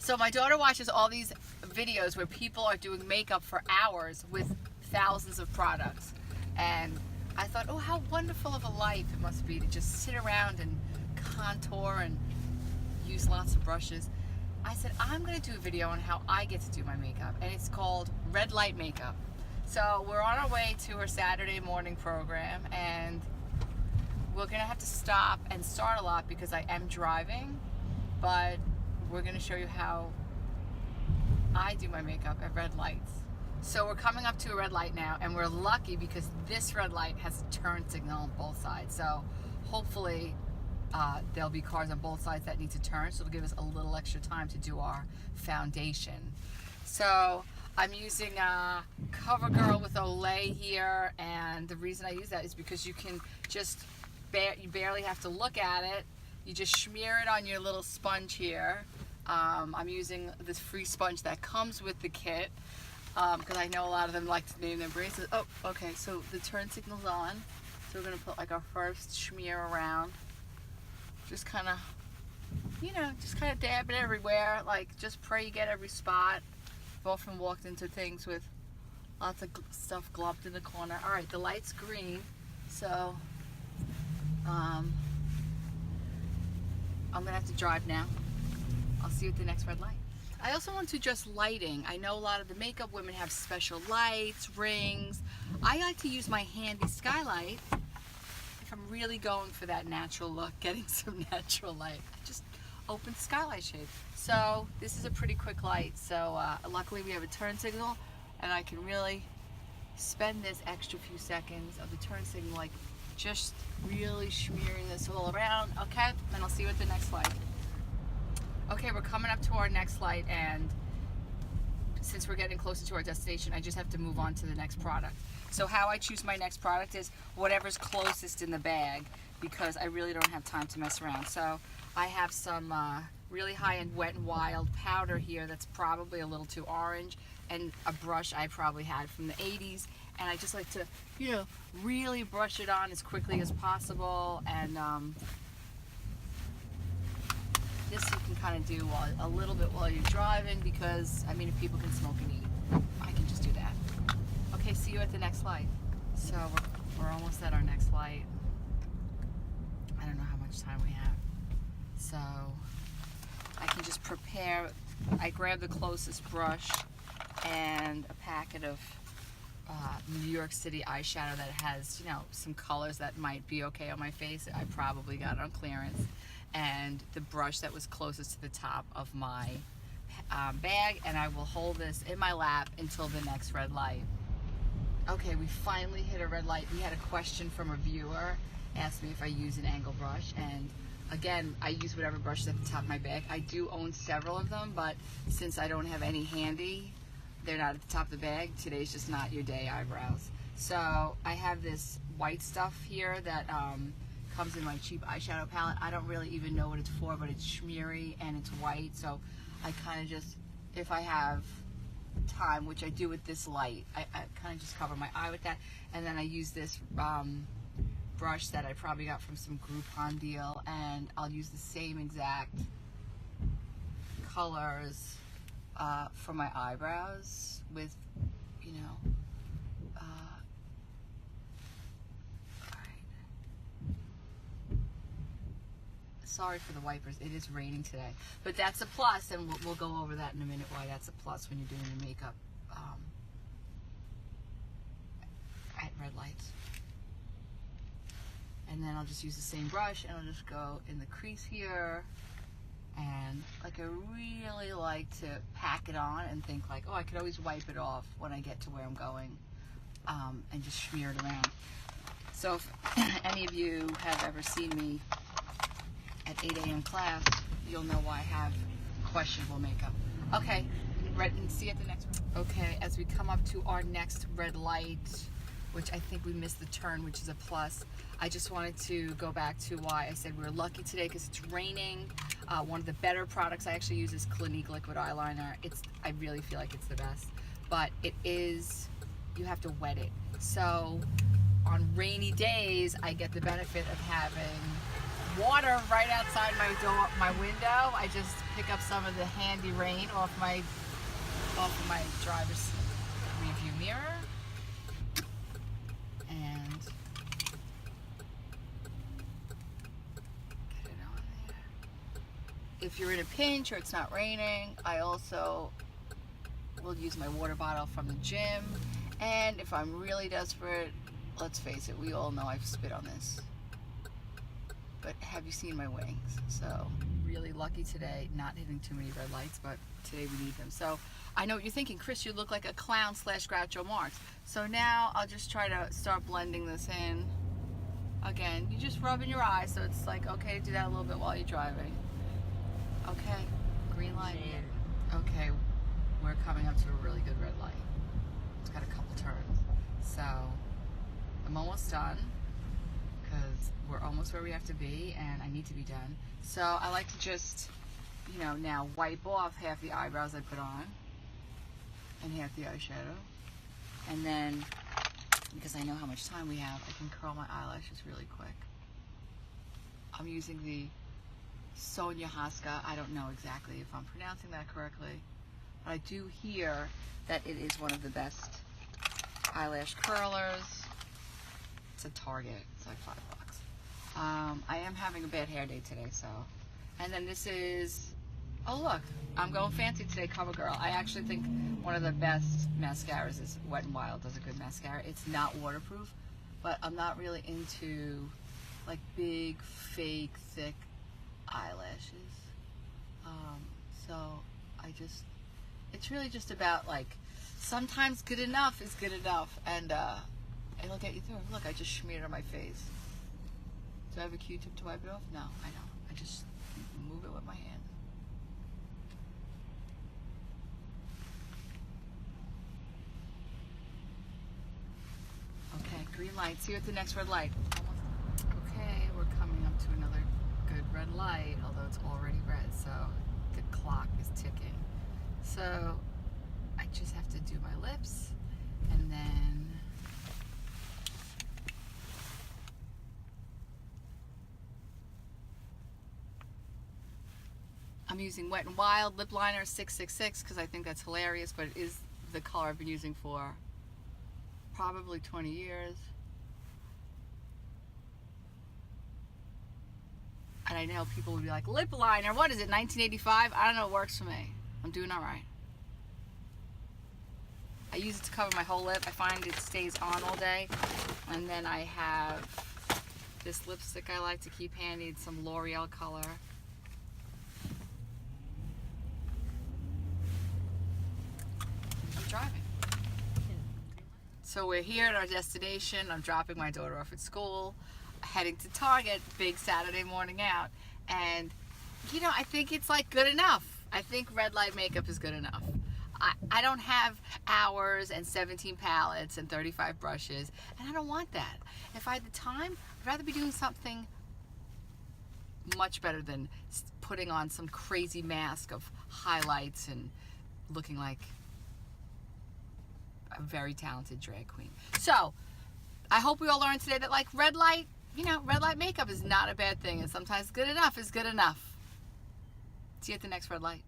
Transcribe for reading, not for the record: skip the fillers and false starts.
So my daughter watches all these videos where people are doing makeup for hours with thousands of products. And I thought, oh, how wonderful of a life it must be to just sit around and contour and use lots of brushes. I said, I'm going to do a video on how I get to do my makeup, and it's called Red Light Makeup. So we're on our way to her Saturday morning program, and we're going to have to stop and start a lot because I am driving, but we're going to show you how I do my makeup at red lights. So we're coming up to a red light now, and we're lucky because this red light has a turn signal on both sides. So hopefully there'll be cars on both sides that need to turn, so it'll give us a little extra time to do our foundation. So I'm using CoverGirl with Olay here, and the reason I use that is because you can just, you barely have to look at it. You just smear it on your little sponge here. I'm using this free sponge that comes with the kit because I know a lot of them like to name their braces. Oh, okay, so the turn signal's on. So we're gonna put like our first smear around. Just kind of, you know, just kind of dab it everywhere. Like, just pray you get every spot. I've often walked into things with lots of stuff globbed in the corner. All right, the light's green, so I'm gonna have to drive now. I'll see you at the next red light. I also want to address lighting. I know a lot of the makeup women have special lights, rings. I like to use my handy skylight if I'm really going for that natural look, getting some natural light. I just open skylight shade. So this is a pretty quick light. So luckily we have a turn signal, and I can really spend this extra few seconds of the turn signal, like just really smearing this all around. Okay, and I'll see you at the next light. Okay, we're coming up to our next light, and since we're getting closer to our destination, I just have to move on to the next product. So how I choose my next product is whatever's closest in the bag, because I really don't have time to mess around. So I have some really high-end Wet n Wild powder here that's probably a little too orange, and a brush I probably had from the 80s, and I just like to, you know, really brush it on as quickly as possible. And this you can kind of do a little bit while you're driving, because I mean, if people can smoke and eat, I can just do that. Okay, see you at the next light. So we're almost at our next light. I don't know how much time we have, so I can just prepare. I grab the closest brush and a packet of New York City eyeshadow that has, you know, some colors that might be okay on my face. I probably got it on clearance. And the brush that was closest to the top of my bag, and I will hold this in my lap until the next red light. Okay, we finally hit a red light. We had a question from a viewer, asked me if I use an angle brush, and again, I use whatever brush is at the top of my bag. I do own several of them, but since I don't have any handy, they're not at the top of the bag. Today's just not your day, eyebrows. So I have this white stuff here that comes in my cheap eyeshadow palette. I don't really even know what it's for, but it's shimmery and it's white, so I kind of just, if I have time, which I do with this light, I kind of just cover my eye with that, and then I use this brush that I probably got from some Groupon deal, and I'll use the same exact colors for my eyebrows with, you know, sorry for the wipers, it is raining today, but that's a plus, and we'll go over that in a minute, why that's a plus when you're doing your makeup at red lights. And then I'll just use the same brush, and I'll just go in the crease here, and like I really like to pack it on and think like, oh, I could always wipe it off when I get to where I'm going, and just smear it around. So if any of you have ever seen me at 8 a.m. class, you'll know why I have questionable makeup. Okay, and see you at the next one. Okay, as we come up to our next red light, which I think we missed the turn, which is a plus, I just wanted to go back to why I said we're lucky today, because it's raining. One of the better products I actually use is Clinique liquid eyeliner. I really feel like it's the best, but it is, you have to wet it. So on rainy days, I get the benefit of having water right outside my door, my window. I just pick up some of the handy rain off my driver's review mirror, and get it on there. If you're in a pinch or it's not raining, I also will use my water bottle from the gym. And if I'm really desperate, let's face it, we all know I've spit on this. But have you seen my wings? So really lucky today, not hitting too many red lights, but today we need them. So I know what you're thinking, Chris, you look like a clown / Groucho Marx. So now I'll just try to start blending this in. Again, you just rub in your eyes, so it's like, okay, do that a little bit while you're driving. Okay, green light. Okay, we're coming up to a really good red light. It's got a couple turns. So I'm almost done, because we're almost where we have to be, and I need to be done. So I like to just, you know, now wipe off half the eyebrows I put on and half the eyeshadow. And then, because I know how much time we have, I can curl my eyelashes really quick. I'm using the Sonia Haska. I don't know exactly if I'm pronouncing that correctly, but I do hear that it is one of the best eyelash curlers. It's a Target. It's like $5. I am having a bad hair day today, so. And then this is, oh look, I'm going fancy today, CoverGirl. I actually think one of the best mascaras is Wet n Wild does a good mascara. It's not waterproof, but I'm not really into like big, fake, thick eyelashes. So it's really just about like, sometimes good enough is good enough, and it'll get you through. Look, I just smeared it on my face. Do I have a Q-tip to wipe it off? No, I don't. I just move it with my hand. Okay, green light. See you at the next red light. Okay, we're coming up to another good red light, although it's already red, so the clock is ticking. So I just have to do my lips, and then I'm using Wet n Wild lip liner 666 because I think that's hilarious, but it is the color I've been using for probably 20 years. And I know people would be like, lip liner, what is it, 1985? I don't know, it works for me. I'm doing all right. I use it to cover my whole lip. I find it stays on all day. And then I have this lipstick I like to keep handy. It's some L'Oreal color. I'm driving. So we're here at our destination. I'm dropping my daughter off at school, heading to Target, big Saturday morning out. And, you know, I think it's like good enough. I think red light makeup is good enough. I don't have hours and 17 palettes and 35 brushes, and I don't want that. If I had the time, I'd rather be doing something much better than putting on some crazy mask of highlights and looking like a very talented drag queen. So, I hope we all learned today that, like, red light, you know, red light makeup is not a bad thing, and sometimes good enough is good enough. See you at the next red light.